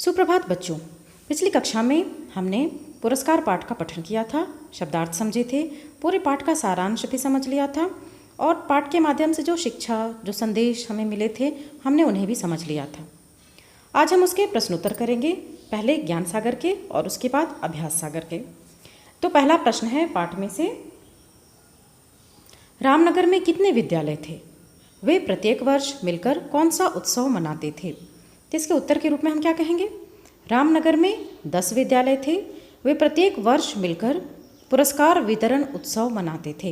सुप्रभात बच्चों। पिछली कक्षा में हमने पुरस्कार पाठ का पठन किया था, शब्दार्थ समझे थे, पूरे पाठ का सारांश भी समझ लिया था और पाठ के माध्यम से जो शिक्षा, जो संदेश हमें मिले थे, हमने उन्हें भी समझ लिया था। आज हम उसके प्रश्नोत्तर करेंगे, पहले ज्ञान सागर के और उसके बाद अभ्यास सागर के। तो पहला प्रश्न है पाठ में से, रामनगर में कितने विद्यालय थे? वे प्रत्येक वर्ष मिलकर कौन सा उत्सव मनाते थे? तो इसके उत्तर के रूप में हम क्या कहेंगे? रामनगर में 10 विद्यालय थे, वे प्रत्येक वर्ष मिलकर पुरस्कार वितरण उत्सव मनाते थे।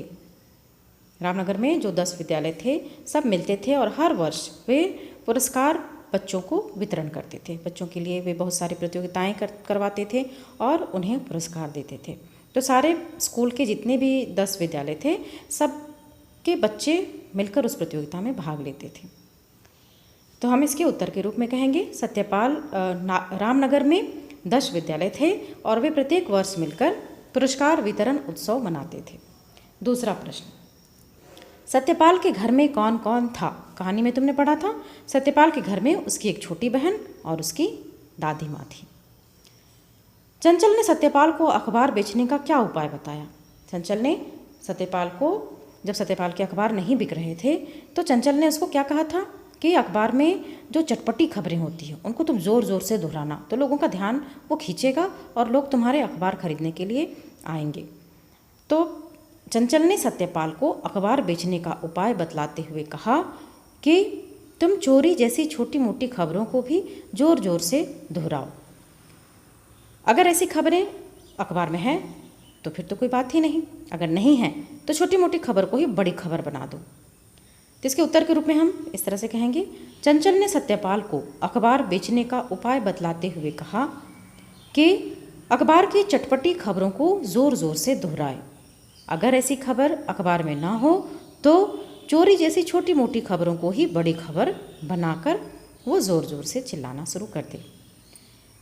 रामनगर में जो 10 विद्यालय थे सब मिलते थे और हर वर्ष वे पुरस्कार बच्चों को वितरण करते थे। बच्चों के लिए वे बहुत सारी प्रतियोगिताएं करवाते थे और उन्हें पुरस्कार देते थे। तो सारे स्कूल के जितने भी 10 विद्यालय थे सब के बच्चे मिलकर उस प्रतियोगिता में भाग लेते थे। तो हम इसके उत्तर के रूप में कहेंगे, सत्यपाल रामनगर में 10 विद्यालय थे और वे प्रत्येक वर्ष मिलकर पुरस्कार वितरण उत्सव मनाते थे। दूसरा प्रश्न, सत्यपाल के घर में कौन कौन था? कहानी में तुमने पढ़ा था, सत्यपाल के घर में उसकी एक छोटी बहन और उसकी दादी माँ थी। चंचल ने सत्यपाल को अखबार बेचने का क्या उपाय बताया? चंचल ने सत्यपाल को, जब सत्यपाल के अखबार नहीं बिक रहे थे तो चंचल ने उसको क्या कहा था कि अखबार में जो चटपटी खबरें होती हैं उनको तुम ज़ोर ज़ोर से दोहराना, तो लोगों का ध्यान वो खींचेगा और लोग तुम्हारे अखबार खरीदने के लिए आएंगे। तो चंचल ने सत्यपाल को अखबार बेचने का उपाय बतलाते हुए कहा कि तुम चोरी जैसी छोटी मोटी खबरों को भी ज़ोर ज़ोर से दोहराओ। अगर ऐसी खबरें अखबार में हैं तो फिर तो कोई बात ही नहीं, अगर नहीं है तो छोटी मोटी खबर को ही बड़ी खबर बना दो। तो इसके उत्तर के रूप में हम इस तरह से कहेंगे, चंचल ने सत्यपाल को अखबार बेचने का उपाय बतलाते हुए कहा कि अखबार की चटपटी खबरों को ज़ोर ज़ोर से दोहराए। अगर ऐसी खबर अखबार में ना हो तो चोरी जैसी छोटी मोटी खबरों को ही बड़ी खबर बनाकर वो ज़ोर ज़ोर से चिल्लाना शुरू कर दे।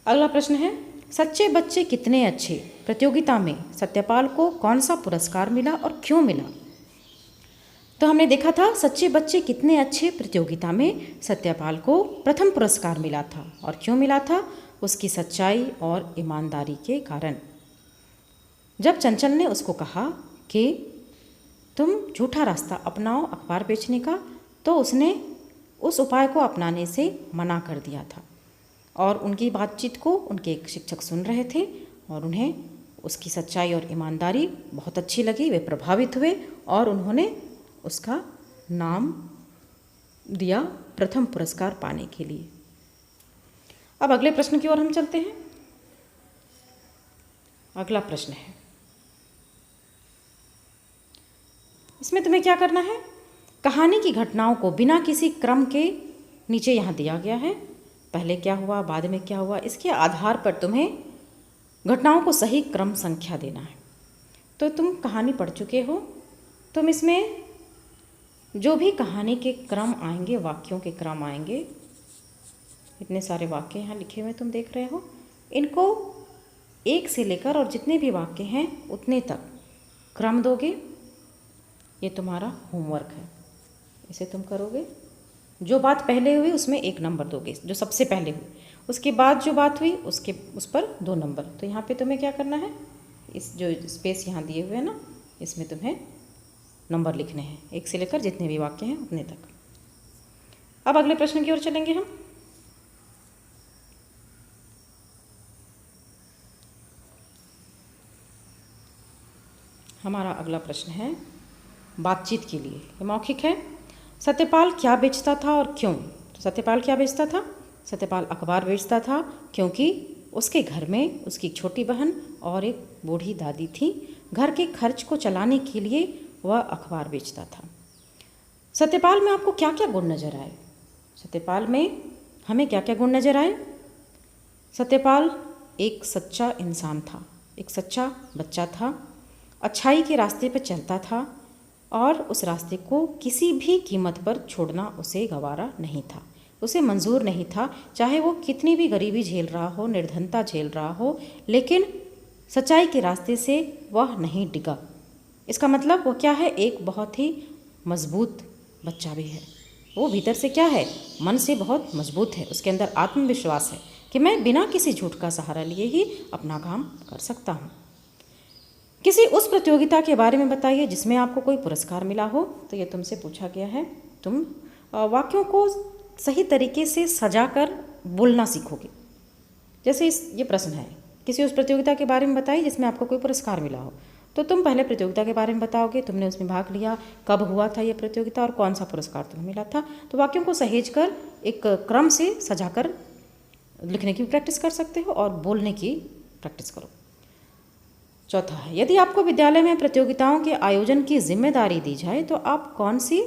अगला प्रश्न है, सच्चे बच्चे कितने अच्छे प्रतियोगिता में सत्यपाल को कौन सा पुरस्कार मिला और क्यों मिला? तो हमने देखा था सच्चे बच्चे कितने अच्छे प्रतियोगिता में सत्यपाल को प्रथम पुरस्कार मिला था और क्यों मिला था? उसकी सच्चाई और ईमानदारी के कारण। जब चंचल ने उसको कहा कि तुम झूठा रास्ता अपनाओ अखबार बेचने का, तो उसने उस उपाय को अपनाने से मना कर दिया था और उनकी बातचीत को उनके एक शिक्षक सुन रहे थे और उन्हें उसकी सच्चाई और ईमानदारी बहुत अच्छी लगी। वे प्रभावित हुए और उन्होंने उसका नाम दिया प्रथम पुरस्कार पाने के लिए। अब अगले प्रश्न की ओर हम चलते हैं। अगला प्रश्न है, इसमें तुम्हें क्या करना है? कहानी की घटनाओं को बिना किसी क्रम के नीचे यहाँ दिया गया है, पहले क्या हुआ बाद में क्या हुआ, इसके आधार पर तुम्हें घटनाओं को सही क्रम संख्या देना है। तो तुम कहानी पढ़ चुके हो, तुम इसमें जो भी कहानी के क्रम आएंगे, वाक्यों के क्रम आएंगे, इतने सारे वाक्य यहाँ लिखे हुए तुम देख रहे हो, इनको एक से लेकर और जितने भी वाक्य हैं उतने तक क्रम दोगे। ये तुम्हारा होमवर्क है, इसे तुम करोगे। जो बात पहले हुई उसमें 1 नंबर दोगे, जो सबसे पहले हुई, उसके बाद जो बात हुई उस पर 2 नंबर। तो यहाँ पे तुम्हें क्या करना है, इस जो स्पेस यहाँ दिए हुए हैं ना, इसमें तुम्हें नंबर लिखने हैं, 1 से लेकर जितने भी वाक्य हैं उतने तक। अब अगले प्रश्न की ओर चलेंगे हम। हमारा अगला प्रश्न है बातचीत के लिए, ये मौखिक है। सत्यपाल क्या बेचता था और क्यों? तो सत्यपाल क्या बेचता था? सत्यपाल अखबार बेचता था क्योंकि उसके घर में उसकी छोटी बहन और एक बूढ़ी दादी थी। घर के खर्च को चलाने के लिए वह अखबार बेचता था। सत्यपाल में आपको क्या क्या गुण नजर आए? सत्यपाल में हमें क्या क्या गुण नजर आए? सत्यपाल एक सच्चा इंसान था, एक सच्चा बच्चा था, अच्छाई के रास्ते पर चलता था और उस रास्ते को किसी भी कीमत पर छोड़ना उसे गवारा नहीं था, उसे मंजूर नहीं था, चाहे वो कितनी भी गरीबी झेल रहा हो, निर्धनता झेल रहा हो, लेकिन सच्चाई के रास्ते से वह नहीं डिगा। इसका मतलब वो क्या है? एक बहुत ही मजबूत बच्चा भी है। वो भीतर से क्या है? मन से बहुत मजबूत है, उसके अंदर आत्मविश्वास है, कि मैं बिना किसी झूठ का सहारा लिए ही अपना काम कर सकता हूँ। किसी उस प्रतियोगिता के बारे में बताइए जिसमें आपको कोई पुरस्कार मिला हो। तो ये तुमसे पूछा गया है। तुम वाक्यों को सही तरीके से सजाकर बोलना सीखोगे। जैसे ये प्रश्न है, किसी उस प्रतियोगिता के बारे में बताइए जिसमें आपको कोई पुरस्कार मिला हो। तो तुम पहले प्रतियोगिता के बारे में बताओगे, तुमने उसमें भाग लिया, कब हुआ था ये प्रतियोगिता और कौन सा पुरस्कार तुम्हें मिला था। तो वाक्यों को सहेज कर एक क्रम से सजाकर लिखने की प्रैक्टिस कर सकते हो और बोलने की प्रैक्टिस करो। चौथा है, यदि आपको विद्यालय में प्रतियोगिताओं के आयोजन की जिम्मेदारी दी जाए तो आप कौन सी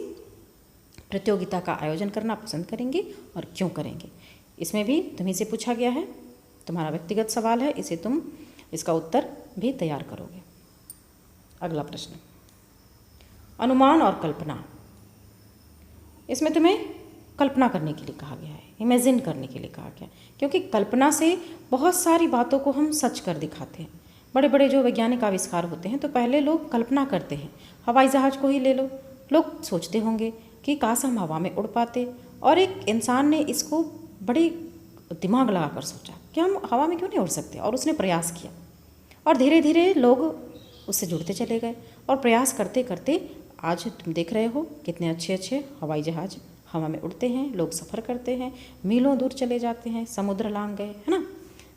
प्रतियोगिता का आयोजन करना पसंद करेंगे और क्यों करेंगे। इसमें भी तुम्हीं से पूछा गया है, तुम्हारा व्यक्तिगत सवाल है, इसे तुम इसका उत्तर भी तैयार करोगे। अगला प्रश्न, अनुमान और कल्पना। इसमें तुम्हें कल्पना करने के लिए कहा गया है, इमेजिन करने के लिए कहा गया है, क्योंकि कल्पना से बहुत सारी बातों को हम सच कर दिखाते हैं। बड़े बड़े जो वैज्ञानिक आविष्कार होते हैं तो पहले लोग कल्पना करते हैं। हवाई जहाज़ को ही ले लो, लोग सोचते होंगे कि काश हम हवा में उड़ पाते, और एक इंसान ने इसको बड़ी दिमाग लगाकर सोचा कि हम हवा में क्यों नहीं उड़ सकते, और उसने प्रयास किया और धीरे धीरे लोग उससे जुड़ते चले गए और प्रयास करते करते आज तुम देख रहे हो कितने अच्छे अच्छे हवाई जहाज़ हवा में उड़ते हैं, लोग सफ़र करते हैं, मीलों दूर चले जाते हैं, समुद्र लांग गए, है ना।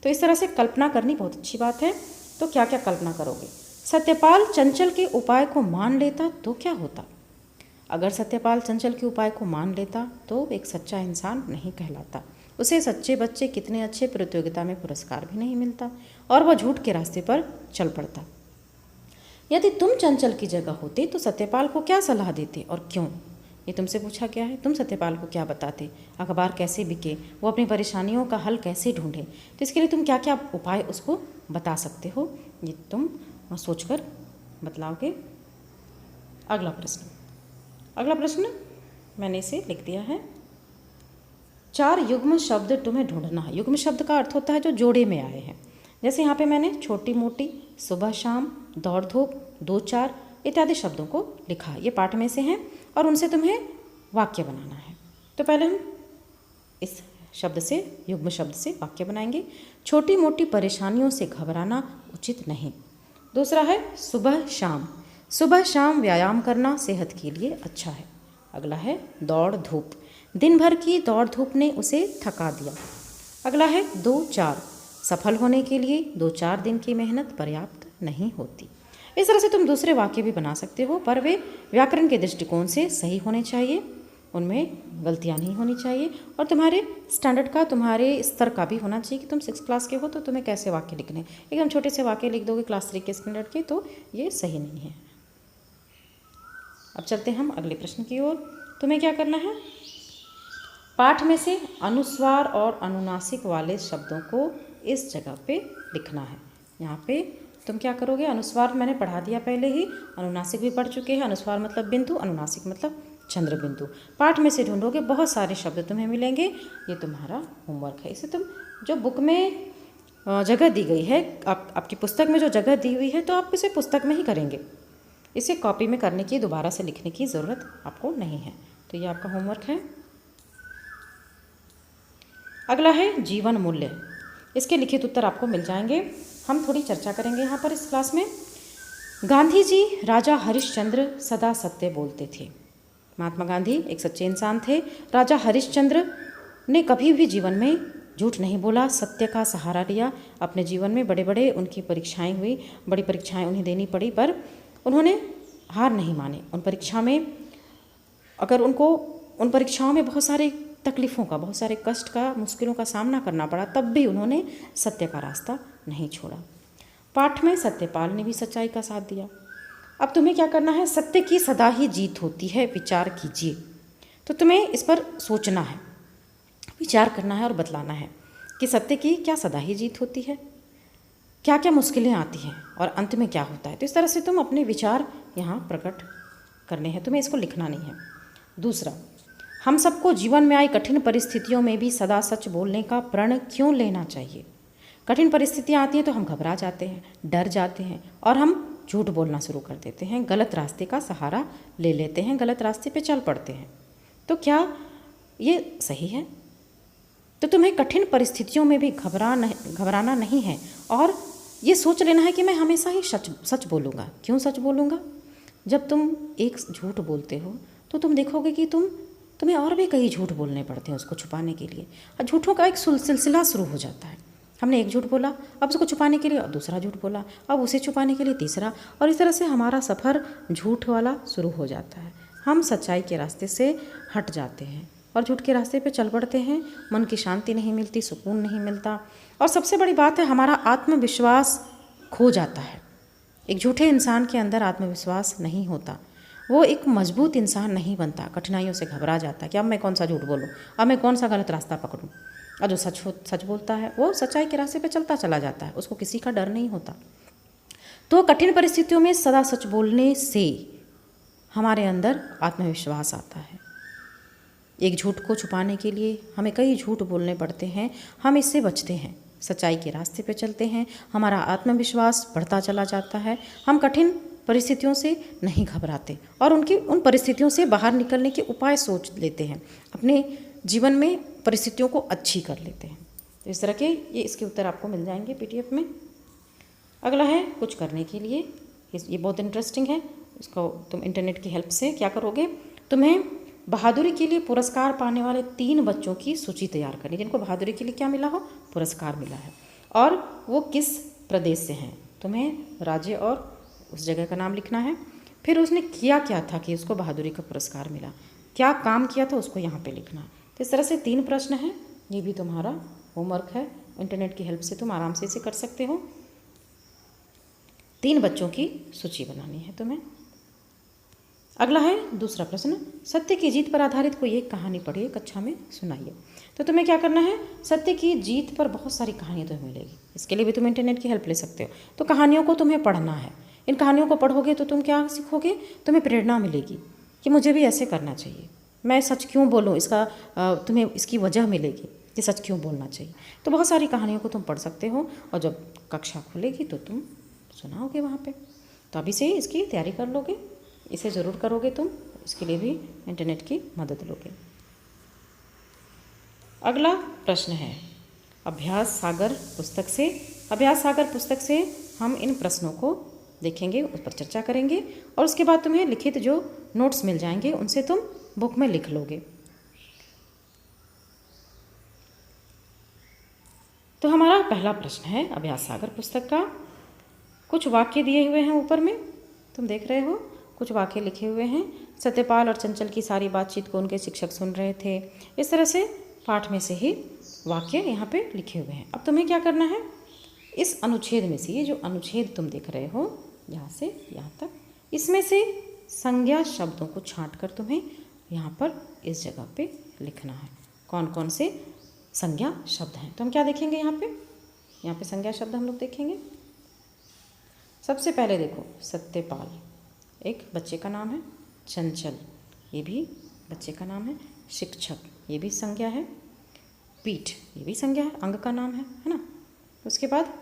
तो इस तरह से कल्पना करनी बहुत अच्छी बात है। तो क्या क्या कल्पना करोगे। सत्यपाल चंचल के उपाय को मान लेता तो क्या होता। अगर सत्यपाल चंचल के उपाय को मान लेता तो एक सच्चा इंसान नहीं कहलाता, उसे सच्चे बच्चे कितने अच्छे प्रतियोगिता में पुरस्कार भी नहीं मिलता और वह झूठ के रास्ते पर चल पड़ता। यदि तुम चंचल की जगह होते तो सत्यपाल को क्या सलाह देते और क्यों, ये तुमसे पूछा गया है। तुम सत्यपाल को क्या बताते, अखबार कैसे बिके, वो अपनी परेशानियों का हल कैसे ढूंढे, तो इसके लिए तुम क्या क्या उपाय उसको बता सकते हो, ये तुम सोचकर बतलाओगे। अगला प्रश्न मैंने इसे लिख दिया है। 4 युग्म शब्द तुम्हें ढूंढना है। युग्म शब्द का अर्थ होता है जो जोड़े में आए हैं। जैसे यहाँ पे मैंने छोटी मोटी, सुबह शाम, दौड़ धूप, 2-4 इत्यादि शब्दों को लिखा। ये पाठ में से हैं और उनसे तुम्हें वाक्य बनाना है। तो पहले हम इस शब्द से, युग्म शब्द से वाक्य बनाएंगे। छोटी मोटी परेशानियों से घबराना उचित नहीं। दूसरा है सुबह शाम। सुबह शाम व्यायाम करना सेहत के लिए अच्छा है। अगला है दौड़ धूप। दिन भर की दौड़ धूप ने उसे थका दिया। अगला है 2-4। सफल होने के लिए 2-4 दिन की मेहनत पर्याप्त नहीं होती। इस तरह से तुम दूसरे वाक्य भी बना सकते हो, पर वे व्याकरण के दृष्टिकोण से सही होने चाहिए, उनमें गलतियाँ नहीं होनी चाहिए और तुम्हारे स्टैंडर्ड का, तुम्हारे स्तर का भी होना चाहिए कि तुम 6 क्लास के हो तो तुम्हें कैसे वाक्य लिखने। एकदम छोटे से वाक्य लिख दोगे क्लास 3 के स्टैंडर्ड के, तो ये सही नहीं है। अब चलते हम अगले प्रश्न की ओर। तुम्हें क्या करना है, पाठ में से अनुस्वार और अनुनासिक वाले शब्दों को इस जगह पे लिखना है। यहाँ पे तुम क्या करोगे, अनुस्वार मैंने पढ़ा दिया पहले ही, अनुनासिक भी पढ़ चुके हैं। अनुस्वार मतलब बिंदु, अनुनासिक मतलब चंद्र बिंदु। पाठ में से ढूंढोगे, बहुत सारे शब्द तुम्हें मिलेंगे। ये तुम्हारा होमवर्क है। इसे तुम जो बुक में जगह दी गई है, आपकी पुस्तक में जो जगह दी हुई है, तो आप इसे पुस्तक में ही करेंगे। इसे कॉपी में करने की, दोबारा से लिखने की ज़रूरत आपको नहीं है। तो ये आपका होमवर्क है। अगला है जीवन मूल्य। इसके लिखित उत्तर आपको मिल जाएंगे। हम थोड़ी चर्चा करेंगे यहाँ पर इस क्लास में। गांधी जी राजा हरिश्चंद्र सदा सत्य बोलते थे। महात्मा गांधी एक सच्चे इंसान थे। राजा हरिश्चंद्र ने कभी भी जीवन में झूठ नहीं बोला, सत्य का सहारा लिया। अपने जीवन में बड़े बड़े उनकी परीक्षाएं हुई, बड़ी परीक्षाएं उन्हें देनी पड़ी, पर उन्होंने हार नहीं माने। उन परीक्षाओं में बहुत सारे तकलीफ़ों का, बहुत सारे कष्ट का, मुश्किलों का सामना करना पड़ा, तब भी उन्होंने सत्य का रास्ता नहीं छोड़ा। पाठ में सत्यपाल ने भी सच्चाई का साथ दिया। अब तुम्हें क्या करना है, सत्य की सदा ही जीत होती है, विचार कीजिए। तो तुम्हें इस पर सोचना है, विचार करना है और बतलाना है कि सत्य की क्या सदा ही जीत होती है, क्या क्या मुश्किलें आती हैं और अंत में क्या होता है। तो इस तरह से तुम अपने विचार यहाँ प्रकट करने हैं, तुम्हें इसको लिखना नहीं है। दूसरा, हम सबको जीवन में आई कठिन परिस्थितियों में भी सदा सच बोलने का प्रण क्यों लेना चाहिए। कठिन परिस्थितियाँ आती हैं तो हम घबरा जाते हैं, डर जाते हैं और हम झूठ बोलना शुरू कर देते हैं, गलत रास्ते का सहारा ले लेते हैं, गलत रास्ते पे चल पड़ते हैं। तो क्या ये सही है? तो तुम्हें कठिन परिस्थितियों में भी घबराना नहीं है और ये सोच लेना है कि मैं हमेशा ही सच बोलूँगा। क्यों सच बोलूँगा? जब तुम एक झूठ बोलते हो तो तुम देखोगे कि तुम्हें और भी कई झूठ बोलने पड़ते हैं उसको छुपाने के लिए, और झूठों का एक सिलसिला शुरू हो जाता है। हमने एक झूठ बोला, अब उसको छुपाने के लिए और दूसरा झूठ बोला, अब उसे छुपाने के लिए तीसरा, और इस तरह से हमारा सफ़र झूठ वाला शुरू हो जाता है। हम सच्चाई के रास्ते से हट जाते हैं और झूठ के रास्ते पे चल पड़ते हैं। मन की शांति नहीं मिलती, सुकून नहीं मिलता, और सबसे बड़ी बात है हमारा आत्मविश्वास खो जाता है। एक झूठे इंसान के अंदर आत्मविश्वास नहीं होता, वो एक मजबूत इंसान नहीं बनता, कठिनाइयों से घबरा जाता है कि अब मैं कौन सा झूठ बोलूँ, अब मैं कौन सा गलत रास्ता पकड़ूँ। और जो सच बोलता है वो सच्चाई के रास्ते पे चलता चला जाता है, उसको किसी का डर नहीं होता। तो कठिन परिस्थितियों में सदा सच बोलने से हमारे अंदर आत्मविश्वास आता है। एक झूठ को छुपाने के लिए हमें कई झूठ बोलने पड़ते हैं, हम इससे बचते हैं, सच्चाई के रास्ते पे चलते हैं, हमारा आत्मविश्वास बढ़ता चला जाता है, हम कठिन परिस्थितियों से नहीं घबराते और उन परिस्थितियों से बाहर निकलने के उपाय सोच लेते हैं, अपने जीवन में परिस्थितियों को अच्छी कर लेते हैं। तो इस तरह के इसके उत्तर आपको मिल जाएंगे PDF में। अगला है कुछ करने के लिए, ये बहुत इंटरेस्टिंग है। इसको तुम इंटरनेट की हेल्प से क्या करोगे, तुम्हें बहादुरी के लिए पुरस्कार पाने वाले 3 बच्चों की सूची तैयार करनी, जिनको बहादुरी के लिए क्या मिला हो, पुरस्कार मिला है, और वो किस प्रदेश से हैं। तुम्हें राज्य और उस जगह का नाम लिखना है। फिर उसने किया क्या था कि उसको बहादुरी का पुरस्कार मिला, क्या काम किया था उसको यहाँ पे लिखना है। तो इस तरह से 3 प्रश्न हैं, ये भी तुम्हारा होमवर्क है, इंटरनेट की हेल्प से तुम आराम से इसे कर सकते हो। 3 बच्चों की सूची बनानी है तुम्हें। अगला है दूसरा प्रश्न, सत्य की जीत पर आधारित कोई एक कहानी पढ़िए, कक्षा में सुनाइए। तो तुम्हें क्या करना है, सत्य की जीत पर बहुत सारी कहानियाँ तुम्हें मिलेगी, इसके लिए भी तुम इंटरनेट की हेल्प ले सकते हो। तो कहानियों को तुम्हें पढ़ना है, इन कहानियों को पढ़ोगे तो तुम क्या सीखोगे, तुम्हें प्रेरणा मिलेगी कि मुझे भी ऐसे करना चाहिए, मैं सच क्यों बोलूँ, इसका तुम्हें इसकी वजह मिलेगी कि सच क्यों बोलना चाहिए। तो बहुत सारी कहानियों को तुम पढ़ सकते हो और जब कक्षा खुलेगी तो तुम सुनाओगे वहाँ पे। तो अभी से ही इसकी तैयारी कर लोगे, इसे ज़रूर करोगे तुम, इसके लिए भी इंटरनेट की मदद लोगे। अगला प्रश्न है अभ्यास सागर पुस्तक से। अभ्यास सागर पुस्तक से हम इन प्रश्नों को देखेंगे, उस पर चर्चा करेंगे और उसके बाद तुम्हें लिखित जो नोट्स मिल जाएंगे उनसे तुम बुक में लिख लोगे। तो हमारा पहला प्रश्न है अभ्यास सागर पुस्तक का। कुछ वाक्य दिए हुए हैं ऊपर में, तुम देख रहे हो, कुछ वाक्य लिखे हुए हैं। सत्यपाल और चंचल की सारी बातचीत को उनके शिक्षक सुन रहे थे। इस तरह से पाठ में से ही वाक्य यहाँ पे लिखे हुए हैं। अब तुम्हें क्या करना है, इस अनुच्छेद में से, ये जो अनुच्छेद तुम देख रहे हो यहाँ से यहाँ तक, इसमें से संज्ञा शब्दों को छांट कर तुम्हें यहाँ पर इस जगह पे लिखना है कौन कौन से संज्ञा शब्द हैं। तो हम क्या देखेंगे यहाँ पे संज्ञा शब्द हम लोग देखेंगे। सबसे पहले देखो, सत्यपाल एक बच्चे का नाम है, चंचल ये भी बच्चे का नाम है, शिक्षक ये भी संज्ञा है, पीठ ये भी संज्ञा है, अंग का नाम है ना। उसके बाद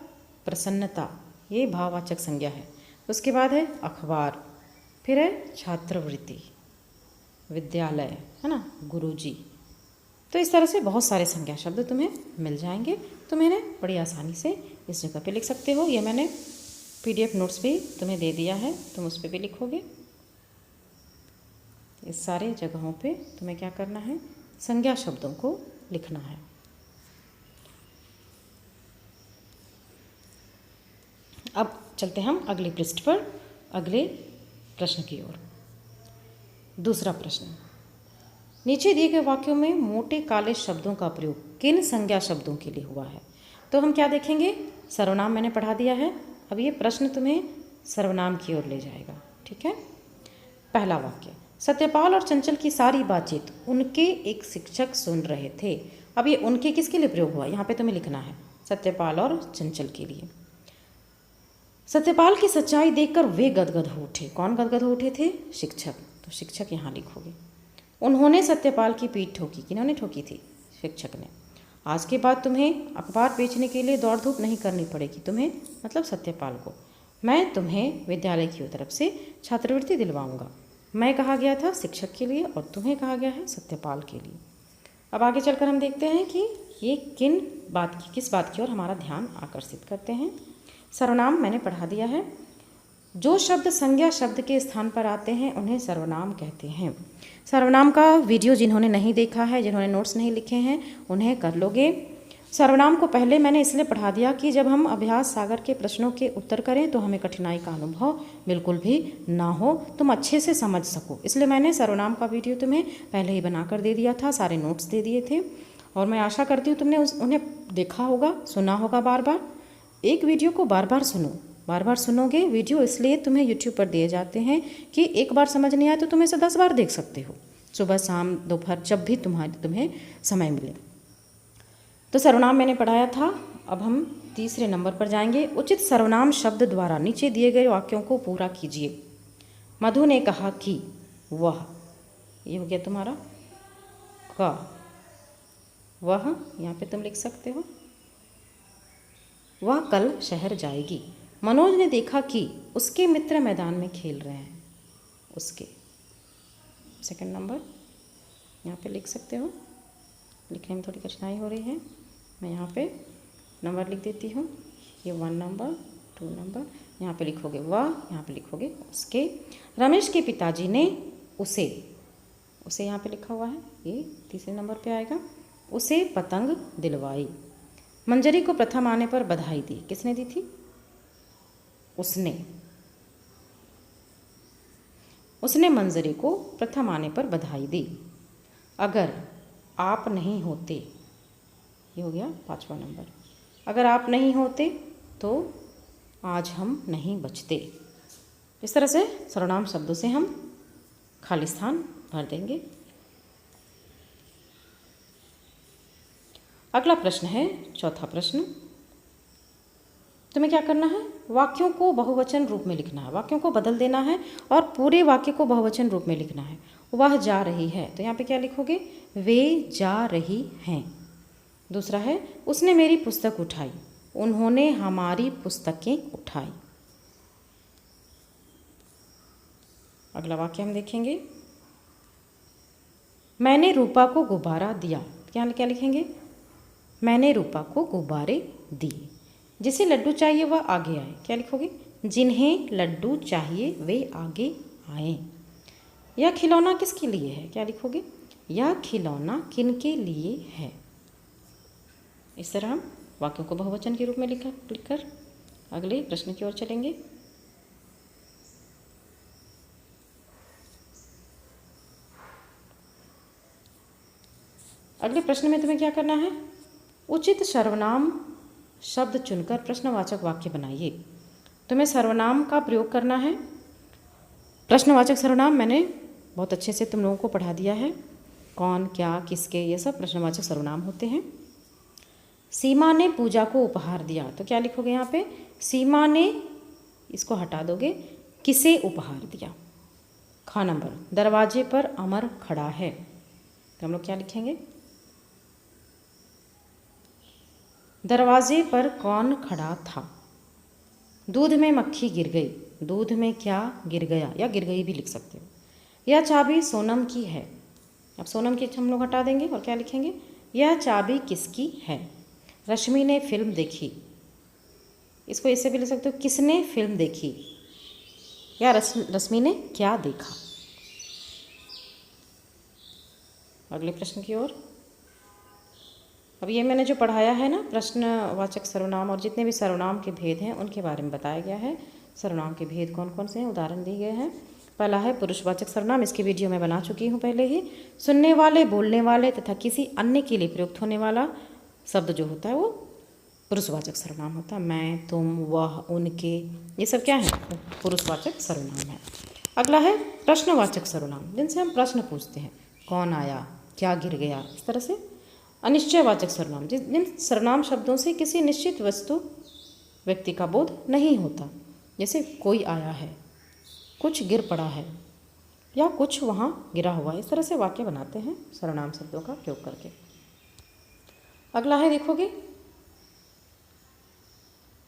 प्रसन्नता ये भाववाचक संज्ञा है। उसके बाद है अखबार, फिर है छात्रवृत्ति, विद्यालय है ना, गुरुजी। तो इस तरह से बहुत सारे संज्ञा शब्द तुम्हें मिल जाएंगे। तुम इन्हें बड़ी आसानी से इस जगह पे लिख सकते हो। ये मैंने PDF नोट्स भी तुम्हें दे दिया है, तुम उस पर भी लिखोगे। इस सारे जगहों पे तुम्हें क्या करना है, संज्ञा शब्दों को लिखना है। अब चलते हम अगले पृष्ठ पर, अगले प्रश्न की ओर। दूसरा प्रश्न, नीचे दिए गए वाक्यों में मोटे काले शब्दों का प्रयोग किन संज्ञा शब्दों के लिए हुआ है। तो हम क्या देखेंगे, सर्वनाम मैंने पढ़ा दिया है, अब ये प्रश्न तुम्हें सर्वनाम की ओर ले जाएगा। ठीक है, पहला वाक्य, सत्यपाल और चंचल की सारी बातचीत उनके एक शिक्षक सुन रहे थे। अब ये उनके किसके लिए प्रयोग हुआ, यहाँ पे तुम्हें लिखना है सत्यपाल और चंचल के लिए। सत्यपाल की सच्चाई देखकर वे गदगद हो उठे। कौन गदगद हो उठे थे, शिक्षक। तो शिक्षक यहाँ लिखोगे। उन्होंने सत्यपाल की पीठ ठोकी, किन्होंने ठोकी थी, शिक्षक ने। आज के बाद तुम्हें अखबार बेचने के लिए दौड़ धूप नहीं करनी पड़ेगी, तुम्हें मतलब सत्यपाल को। मैं तुम्हें विद्यालय की तरफ से छात्रवृत्ति दिलवाऊंगा। मैं कहा गया था शिक्षक के लिए और तुम्हें कहा गया है सत्यपाल के लिए। अब आगे चलकर हम देखते हैं कि ये किस बात की ओर हमारा ध्यान आकर्षित करते हैं। सर्वनाम मैंने पढ़ा दिया है। जो शब्द संज्ञा शब्द के स्थान पर आते हैं उन्हें सर्वनाम कहते हैं। सर्वनाम का वीडियो जिन्होंने नहीं देखा है, जिन्होंने नोट्स नहीं लिखे हैं, उन्हें कर लोगे। सर्वनाम को पहले मैंने इसलिए पढ़ा दिया कि जब हम अभ्यास सागर के प्रश्नों के उत्तर करें तो हमें कठिनाई का अनुभव बिल्कुल भी ना हो, तुम अच्छे से समझ सको, इसलिए मैंने सर्वनाम का वीडियो तुम्हें पहले ही बना कर दे दिया था, सारे नोट्स दे दिए थे। और मैं आशा करती हूँ तुमने उन्हें देखा होगा, सुना होगा बार बार। एक वीडियो को बार बार सुनो, बार बार सुनोगे। वीडियो इसलिए तुम्हें यूट्यूब पर दिए जाते हैं कि एक बार समझ नहीं आए तो तुम इसे 10 बार देख सकते हो, सुबह शाम दोपहर जब भी तुम्हें समय मिले। तो सर्वनाम मैंने पढ़ाया था। अब हम तीसरे नंबर पर जाएंगे। उचित सर्वनाम शब्द द्वारा नीचे दिए गए वाक्यों को पूरा कीजिए। मधु ने कहा कि वह, ये हो गया तुम्हारा का, वह यहाँ पे तुम लिख सकते हो। वह कल शहर जाएगी। मनोज ने देखा कि उसके मित्र मैदान में खेल रहे हैं। उसके सेकंड नंबर यहाँ पे लिख सकते हो। लिखने में थोड़ी कठिनाई हो रही है, मैं यहाँ पे नंबर लिख देती हूँ। ये 1 नंबर 2 नंबर, यहाँ पे लिखोगे वह, यहाँ पे लिखोगे उसके। रमेश के पिताजी ने उसे यहाँ पे लिखा हुआ है, ये तीसरे नंबर पे आएगा। उसे पतंग दिलवाई। मंजरी को प्रथम आने पर बधाई दी। किसने दी थी? उसने मंजरी को प्रथम आने पर बधाई दी। अगर आप नहीं होते, ये हो गया 5वां नंबर। अगर आप नहीं होते तो आज हम नहीं बचते। इस तरह से सर्वनाम शब्दों से हम खाली स्थान भर देंगे। अगला प्रश्न है, चौथा प्रश्न। तुम्हें क्या करना है? वाक्यों को बहुवचन रूप में लिखना है, वाक्यों को बदल देना है और पूरे वाक्य को बहुवचन रूप में लिखना है। वह जा रही है, तो यहाँ पे क्या लिखोगे? वे जा रही हैं। दूसरा है, उसने मेरी पुस्तक उठाई। उन्होंने हमारी पुस्तकें उठाई। अगला वाक्य हम देखेंगे। मैंने रूपा को गुब्बारा दिया। क्या लिखेंगे? मैंने रूपा को गुब्बारे दिए। जिसे लड्डू चाहिए वह आगे आए। क्या लिखोगे? जिन्हें लड्डू चाहिए वे आगे आए। यह खिलौना किसके लिए है? क्या लिखोगे? यह खिलौना किनके लिए है। इस तरह हम वाक्यों को बहुवचन के रूप में लिखकर अगले प्रश्न की ओर चलेंगे। अगले प्रश्न में तुम्हें क्या करना है? उचित सर्वनाम शब्द चुनकर प्रश्नवाचक वाक्य बनाइए। तुम्हें सर्वनाम का प्रयोग करना है। प्रश्नवाचक सर्वनाम मैंने बहुत अच्छे से तुम लोगों को पढ़ा दिया है। कौन, क्या, किसके, ये सब प्रश्नवाचक सर्वनाम होते हैं। सीमा ने पूजा को उपहार दिया, तो क्या लिखोगे यहाँ पे? सीमा ने, इसको हटा दोगे, किसे उपहार दिया। ख नंबर, दरवाजे पर अमर खड़ा है, तो हम लोग क्या लिखेंगे? दरवाजे पर कौन खड़ा था। दूध में मक्खी गिर गई। दूध में क्या गिर गया, या गिर गई भी लिख सकते हो। यह चाबी सोनम की है। अब सोनम की हम लोग हटा देंगे और क्या लिखेंगे? यह चाबी किसकी है। रश्मि ने फिल्म देखी। इसको ऐसे भी लिख सकते हो, किसने फिल्म देखी, या रश्मि ने क्या देखा। अगले प्रश्न की ओर। अब ये मैंने जो पढ़ाया है ना, प्रश्नवाचक सर्वनाम और जितने भी सर्वनाम के भेद हैं उनके बारे में बताया गया है। सर्वनाम के भेद कौन कौन से हैं, उदाहरण दिए गए हैं। पहला है पुरुषवाचक सर्वनाम, इसकी वीडियो मैं बना चुकी हूँ पहले ही। सुनने वाले, बोलने वाले तथा किसी अन्य के लिए प्रयुक्त होने वाला शब्द जो होता है वो पुरुषवाचक सर्वनाम होता है। मैं, तुम, वह, उनके, ये सब क्या है? पुरुषवाचक सर्वनाम है। अगला है प्रश्नवाचक सर्वनाम, जिनसे हम प्रश्न पूछते हैं। कौन आया, क्या गिर गया, इस तरह से। अनिश्चयवाचक सर्वनाम, जिन सर्वनाम शब्दों से किसी निश्चित वस्तु व्यक्ति का बोध नहीं होता, जैसे कोई आया है, कुछ गिर पड़ा है, या कुछ वहाँ गिरा हुआ है। इस तरह से वाक्य बनाते हैं सर्वनाम शब्दों का प्रयोग करके। अगला है, देखोगे,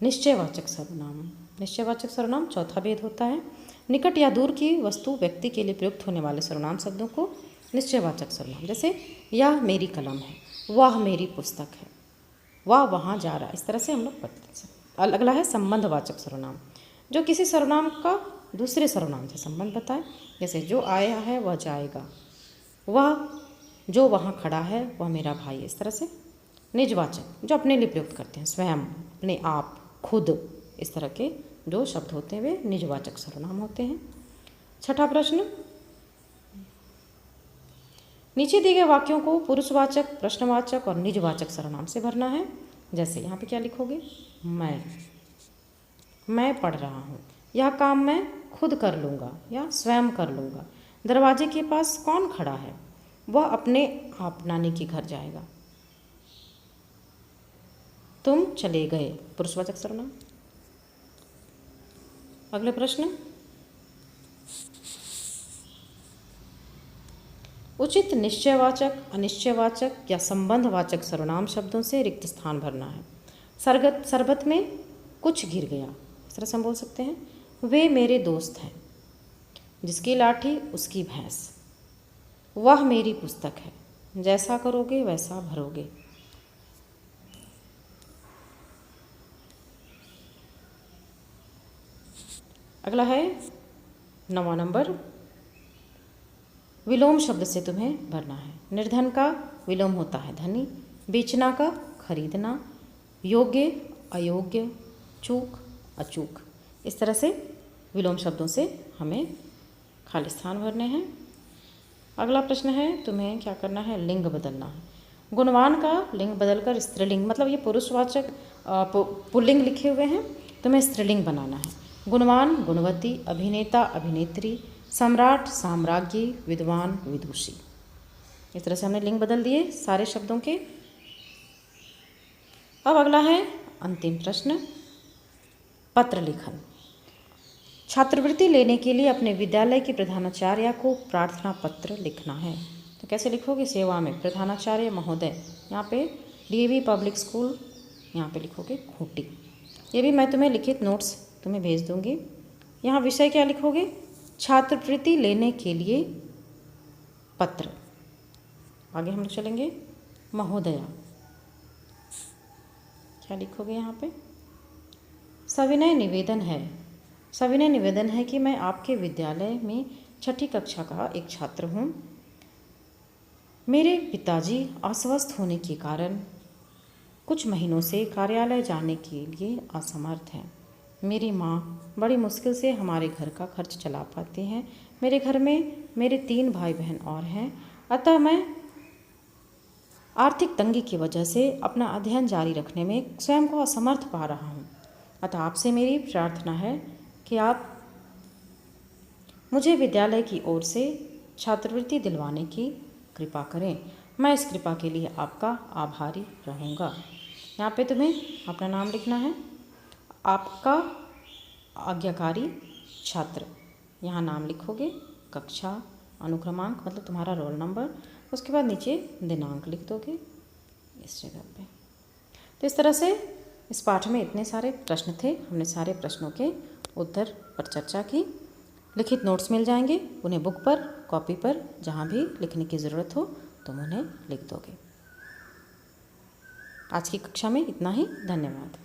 निश्चयवाचक सर्वनाम। निश्चयवाचक सर्वनाम चौथा भेद होता है। निकट या दूर की वस्तु व्यक्ति के लिए प्रयुक्त होने वाले सर्वनाम शब्दों को निश्चयवाचक सर्वनाम, जैसे यह मेरी कलम है। वह मेरी पुस्तक है, वह वहाँ जा रहा है। इस तरह से हम लोग पढ़ते हैं। अगला है संबंधवाचक सर्वनाम, जो किसी सर्वनाम का दूसरे सर्वनाम से संबंध बताए। जैसे जो आया है वह जाएगा, वह जो वहाँ खड़ा है वह मेरा भाई है। इस तरह से निजवाचक जो अपने लिए प्रयुक्त करते हैं, स्वयं, अपने आप, खुद, इस तरह के जो शब्द होते हैं वे निजवाचक सर्वनाम होते हैं। छठा प्रश्न, नीचे दिए गए वाक्यों को पुरुषवाचक, प्रश्नवाचक और निजवाचक सर्वनाम से भरना है। जैसे यहाँ पे क्या लिखोगे, मैं पढ़ रहा हूँ, यह काम मैं खुद कर लूँगा या स्वयं कर लूँगा। दरवाजे के पास कौन खड़ा है, वह अपने आप नानी के घर जाएगा। तुम चले गए, पुरुषवाचक सर्वनाम। अगले प्रश्न, उचित निश्चयवाचक, अनिश्चयवाचक या संबंधवाचक सर्वनाम शब्दों से रिक्त स्थान भरना है। शरबत में कुछ गिर गया, इस तरह से हम बोल सकते हैं। वे मेरे दोस्त हैं, जिसकी लाठी उसकी भैंस। वह मेरी पुस्तक है, जैसा करोगे वैसा भरोगे। अगला है 9वां नंबर, विलोम शब्द से तुम्हें भरना है। निर्धन का विलोम होता है धनी, बेचना का खरीदना, योग्य अयोग्य, चूक अचूक। इस तरह से विलोम शब्दों से हमें खाली स्थान भरने हैं। अगला प्रश्न है, तुम्हें क्या करना है, लिंग बदलना है। गुणवान का लिंग बदलकर स्त्रीलिंग, मतलब ये पुरुषवाचक पुल्लिंग लिखे हुए हैं, तुम्हें स्त्रीलिंग बनाना है। गुणवान गुणवती, अभिनेता अभिनेत्री, सम्राट साम्राज्ञी, विद्वान विदुषी। इस तरह से हमने लिंग बदल दिए सारे शब्दों के। अब अगला है अंतिम प्रश्न, पत्र लेखन। छात्रवृत्ति लेने के लिए अपने विद्यालय के प्रधानाचार्य को प्रार्थना पत्र लिखना है। तो कैसे लिखोगे, सेवा में प्रधानाचार्य महोदय, यहाँ पे डीएवी पब्लिक स्कूल, यहाँ पे लिखोगे खूंटी। ये भी मैं तुम्हें लिखित नोट्स तुम्हें भेज दूँगी। यहाँ विषय क्या लिखोगे, छात्रवृत्ति लेने के लिए पत्र। आगे हम लोग चलेंगे, महोदया क्या लिखोगे यहाँ पे, सविनय निवेदन है। सविनय निवेदन है कि मैं आपके विद्यालय में 6ठी कक्षा का एक छात्र हूँ। मेरे पिताजी अस्वस्थ होने के कारण कुछ महीनों से कार्यालय जाने के लिए असमर्थ हैं। मेरी माँ बड़ी मुश्किल से हमारे घर का खर्च चला पाती हैं। मेरे घर में मेरे 3 भाई बहन और हैं, अतः मैं आर्थिक तंगी की वजह से अपना अध्ययन जारी रखने में स्वयं को असमर्थ पा रहा हूँ। अतः आपसे मेरी प्रार्थना है कि आप मुझे विद्यालय की ओर से छात्रवृत्ति दिलवाने की कृपा करें। मैं इस कृपा के लिए आपका आभारी रहूँगा। यहाँ पे तुम्हें अपना नाम लिखना है, आपका आज्ञाकारी छात्र, यहाँ नाम लिखोगे, कक्षा, अनुक्रमांक मतलब तुम्हारा रोल नंबर, उसके बाद नीचे दिनांक लिख दोगे इस जगह पे। तो इस तरह से इस पाठ में इतने सारे प्रश्न थे, हमने सारे प्रश्नों के उत्तर पर चर्चा की। लिखित नोट्स मिल जाएंगे, उन्हें बुक पर, कॉपी पर, जहाँ भी लिखने की ज़रूरत हो तुम उन्हें लिख दोगे। आज की कक्षा में इतना ही, धन्यवाद।